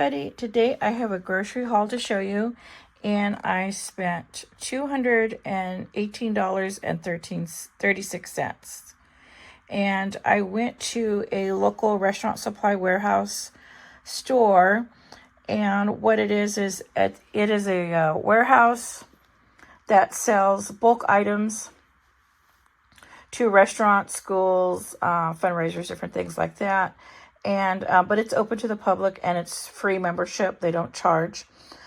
everybody. Today I have a grocery haul to show you, and I spent $218.36. And I went to a local restaurant supply warehouse store, and what it is it is a warehouse that sells bulk items to restaurants, schools, fundraisers, different things like that. And but it's open to the public and it's free membership. They don't charge.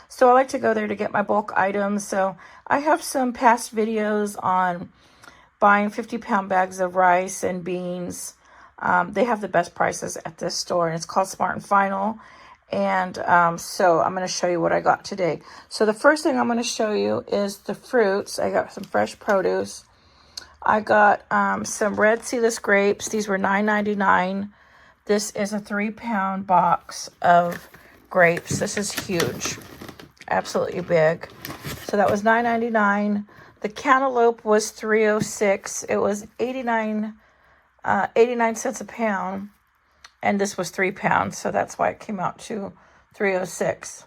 So I like to go there to get my bulk items. So I have some past videos on buying 50-pound bags of rice and beans. They have the best prices at this store, and it's called Smart and Final. And so I'm going to show you what I got today. So the first thing I'm going to show you is the fruits. I got some fresh produce. I got some red seedless grapes. These were $9.99. This is a 3-pound box of grapes. This is huge. Absolutely big. So that was $9.99. The cantaloupe was $3.06. It was 89 cents a pound. And this was 3 pounds. So that's why it came out to $3.06.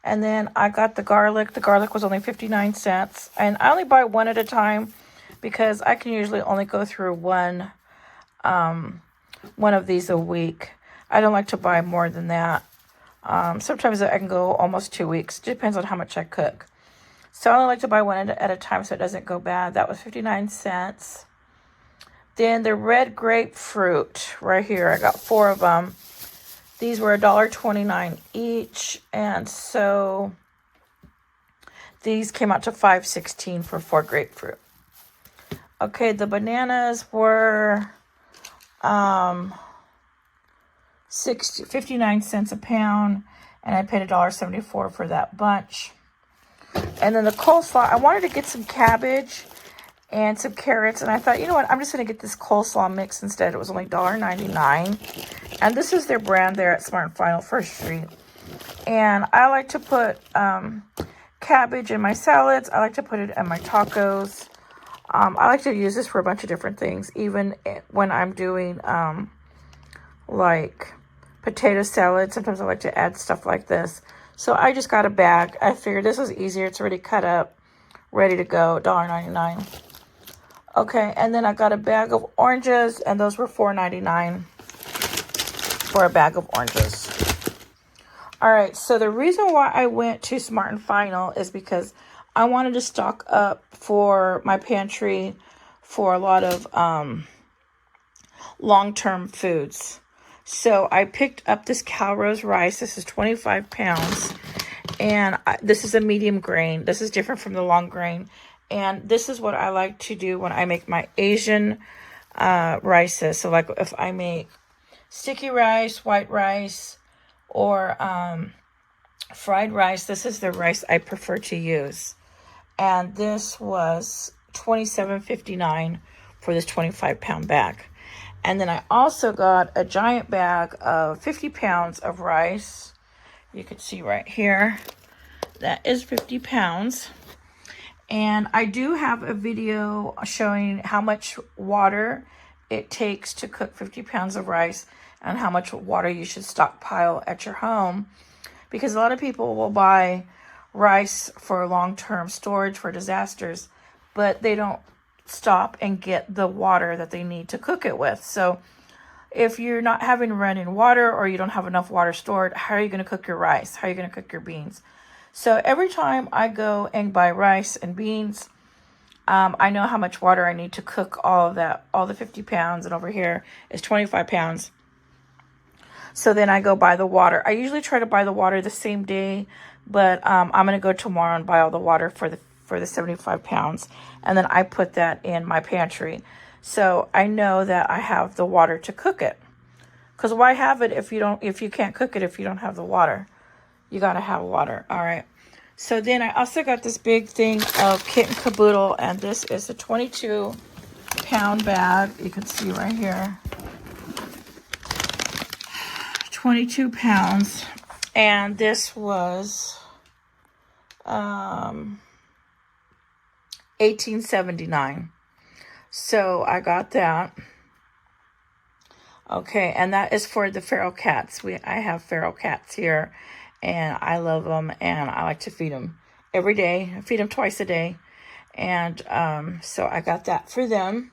And then I got the garlic. The garlic was only 59 cents. And I only buy one at a time because I can usually only go through one of these a week. I don't like to buy more than that. Sometimes I can go almost 2 weeks. It depends on how much I cook. So I only like to buy one at a time so it doesn't go bad. That was 59 cents. Then the red grapefruit right here. I got 4 of them. These were $1.29 each. And so these came out to $5.16 for 4 grapefruit. Okay, the bananas were 59 cents a pound, and I paid $1.74 for that bunch. And then the coleslaw, I wanted to get some cabbage and some carrots, and I thought, you know what, I'm just going to get this coleslaw mix instead. It was only $1.99, and this is their brand there at Smart and Final, First Street. And I like to put cabbage in my salads. I like to put it in my tacos. I like to use this for a bunch of different things, even when I'm doing like potato salad. Sometimes I like to add stuff like this. So I just got a bag. I figured this was easier. It's already cut up, ready to go, $1.99. Okay, and then I got a bag of oranges, and those were $4.99 for a bag of oranges. All right, so the reason why I went to Smart and Final is because I wanted to stock up for my pantry for a lot of long-term foods. So I picked up this Calrose rice. This is 25 pounds. And this is a medium grain. This is different from the long grain. And this is what I like to do when I make my Asian rices. So like if I make sticky rice, white rice, or fried rice, this is the rice I prefer to use. And this was $27.59 for this 25-pound bag. And then I also got a giant bag of 50 pounds of rice. You can see right here, that is 50 pounds. And I do have a video showing how much water it takes to cook 50 pounds of rice and how much water you should stockpile at your home. Because a lot of people will buy rice for long-term storage for disasters, but they don't stop and get the water that they need to cook it with. So if you're not having running water or you don't have enough water stored, how are you going to cook your rice? How are you going to cook your beans? So every time I go and buy rice and beans, I know how much water I need to cook all of that, all the 50 pounds, and over here is 25 pounds. So then I go buy the water. I usually try to buy the water the same day, but I'm going to go tomorrow and buy all the water for the 75 pounds. And then I put that in my pantry. So I know that I have the water to cook it. Because why have it if you can't cook it if you don't have the water? You got to have water. All right. So then I also got this big thing of Kit and Caboodle, and this is a 22-pound bag. You can see right here. 22 pounds. And this was $18.79. So I got that. Okay, and that is for the feral cats. I have feral cats here, and I love them, and I like to feed them every day. I feed them twice a day, and so I got that for them.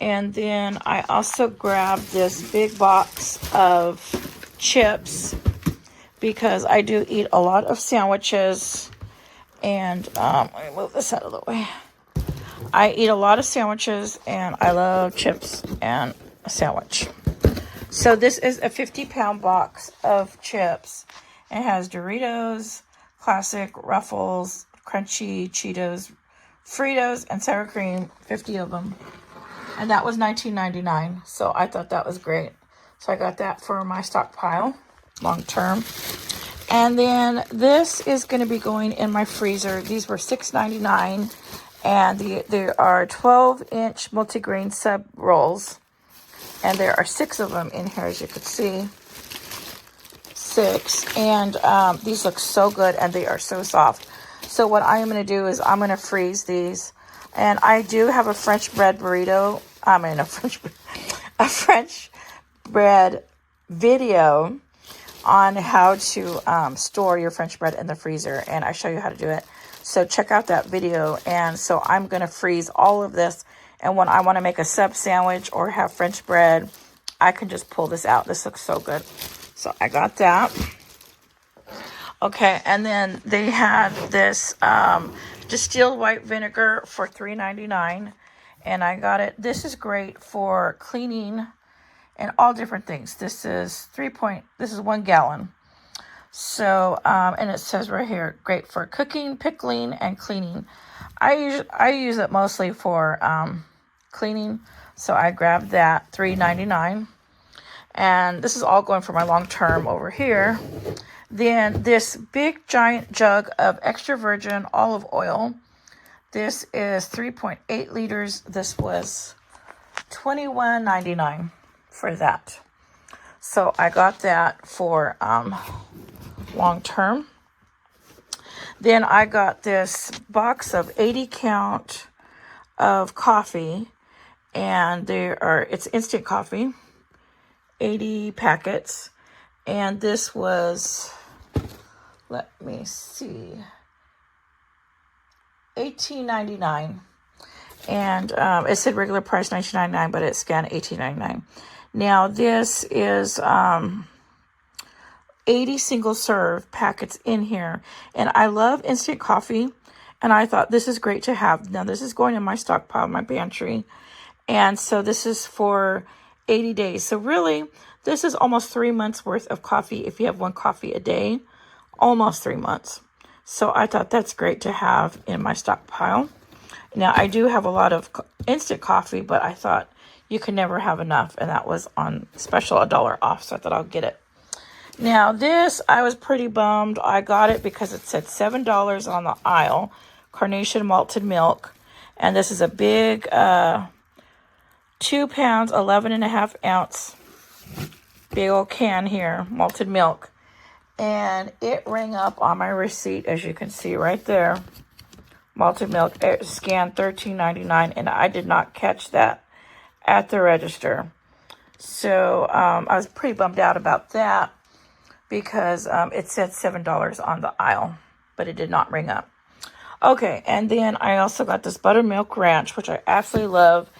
And then I also grabbed this big box of chips because I do eat a lot of sandwiches. And let me move this out of the way. I eat a lot of sandwiches, and I love chips and a sandwich. So this is a 50-pound box of chips. It has Doritos, Classic, Ruffles, Crunchy, Cheetos, Fritos, and sour cream, 50 of them. And that was $19.99. So I thought that was great. So I got that for my stockpile, long term. And then this is going to be going in my freezer. These were $6.99. And there are 12-inch multigrain sub rolls. And there are 6 of them in here, as you can see. 6. And these look so good, and they are so soft. So what I am going to do is I'm going to freeze these. And I do have a French bread burrito. A French bread video on how to store your French bread in the freezer. And I show you how to do it. So check out that video. And so I'm going to freeze all of this. And when I want to make a sub sandwich or have French bread, I can just pull this out. This looks so good. So I got that. Okay, and then they had this distilled white vinegar for $3.99. And I got it. This is great for cleaning and all different things. This is 1 gallon. So, and it says right here, great for cooking, pickling, and cleaning. I use it mostly for cleaning. So I grabbed that, $3.99. And this is all going for my long term over here. Then this big giant jug of extra virgin olive oil. This is 3.8 liters. This was $21.99 for that. So I got that for long term. Then I got this box of 80 count of coffee, and it's instant coffee, 80 packets, and this was, let me see, $18.99. And it said regular price $19.99, but it scanned $18.99. Now this is 80 single serve packets in here. And I love instant coffee. And I thought this is great to have. Now this is going in my stockpile, my pantry. And so this is for 80 days. So really, this is almost 3 months worth of coffee if you have 1 coffee a day. Almost 3 months. So I thought that's great to have in my stockpile. Now I do have a lot of instant coffee, but I thought you can never have enough. And that was on special, $1 off. So I thought I'll get it. Now this, I was pretty bummed. I got it because it said $7 on the aisle. Carnation malted milk. And this is a big 2 pounds, 11.5 ounce big old can here, malted milk. And it rang up on my receipt, as you can see right there. Malted milk, it scanned $13.99, and I did not catch that at the register. So I was pretty bummed out about that because it said $7 on the aisle, but it did not ring up. Okay, and then I also got this buttermilk ranch, which I absolutely love.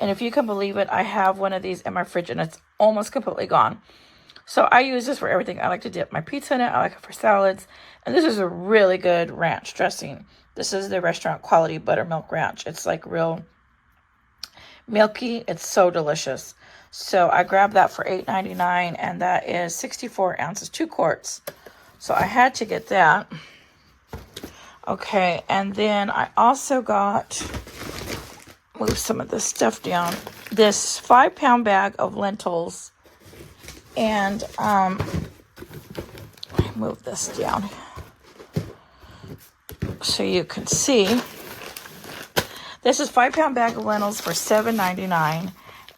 And if you can believe it, I have one of these in my fridge, and it's almost completely gone. So I use this for everything. I like to dip my pizza in it. I like it for salads. And this is a really good ranch dressing. This is the restaurant quality buttermilk ranch. It's like real milky. It's so delicious. So I grabbed that for $8.99, and that is 64 ounces, 2 quarts. So I had to get that. Okay, and then I also got, move some of this stuff down, this 5-pound bag of lentils. And move this down so you can see. This is 5-pound bag of lentils for $7.99.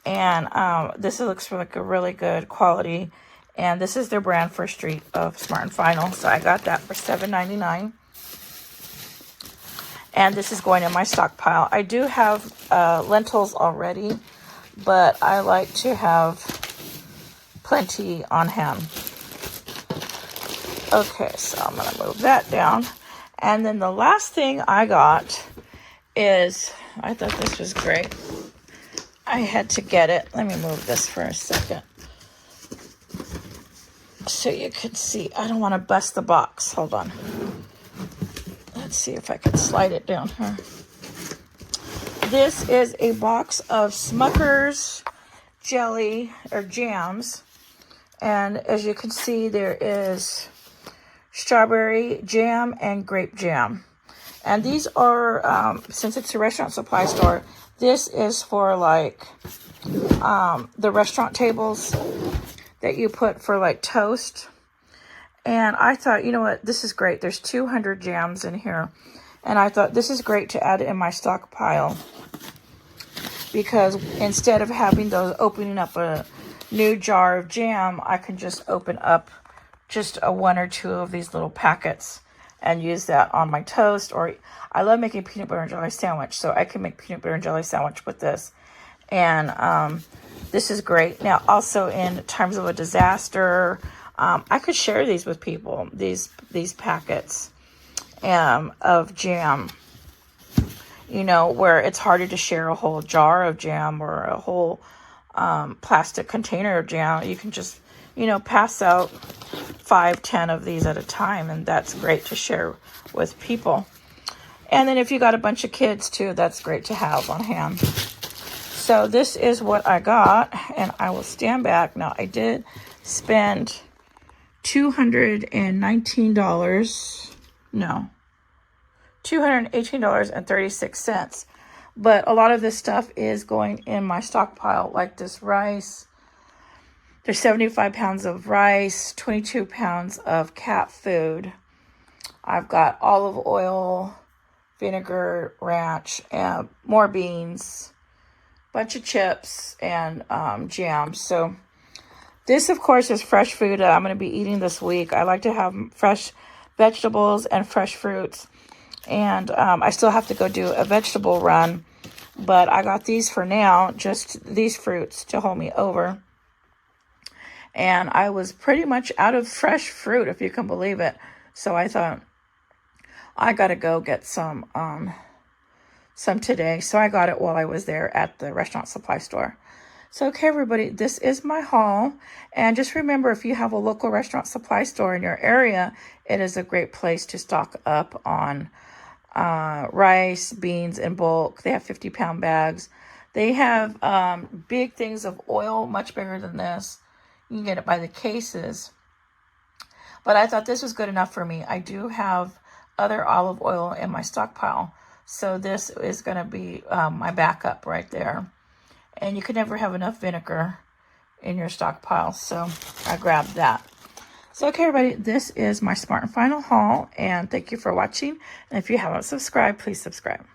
And this looks like a really good quality. And this is their brand, First Street of Smart and Final. So I got that for $7.99. And this is going in my stockpile. I do have lentils already, but I like to have plenty on hand. Okay, so I'm going to move that down. And then the last thing I got is, I thought this was great. I had to get it. Let me move this for a second so you can see. I don't want to bust the box. Hold on. Let's see if I can slide it down here. This is a box of Smucker's jelly or jams. And as you can see, there is strawberry jam and grape jam. And these are, since it's a restaurant supply store, this is for like the restaurant tables that you put for like toast. And I thought, you know what, this is great. There's 200 jams in here. And I thought this is great to add in my stockpile. Because instead of having those, opening up a new jar of jam, I can just open up just one or two of these little packets and use that on my toast. Or I love making peanut butter and jelly sandwich, so I can make peanut butter and jelly sandwich with this. And this is great. Now, also in times of a disaster, I could share these with people, these packets of jam, you know, where it's harder to share a whole jar of jam or a whole plastic container of jam. You can just, you know, pass out 5-10 of these at a time, and that's great to share with people. And then if you got a bunch of kids too, that's great to have on hand. So this is what I got, and I will stand back. Now, I did spend $219, no, $218.36. But a lot of this stuff is going in my stockpile, like this rice. There's 75 pounds of rice, 22 pounds of cat food. I've got olive oil, vinegar, ranch, and more beans, bunch of chips, and jam. So this, of course, is fresh food that I'm going to be eating this week. I like to have fresh vegetables and fresh fruits. And I still have to go do a vegetable run. But I got these for now, just these fruits to hold me over. And I was pretty much out of fresh fruit, if you can believe it. So I thought, I got to go get some today. So I got it while I was there at the restaurant supply store. So, okay, everybody, this is my haul. And just remember, if you have a local restaurant supply store in your area, it is a great place to stock up on rice, beans in bulk. They have 50-pound bags. They have big things of oil, much bigger than this. You can get it by the cases. But I thought this was good enough for me. I do have other olive oil in my stockpile. So this is going to be my backup right there. And you can never have enough vinegar in your stockpile. So I grabbed that. So, okay, everybody, this is my Smart and Final haul. And thank you for watching. And if you haven't subscribed, please subscribe.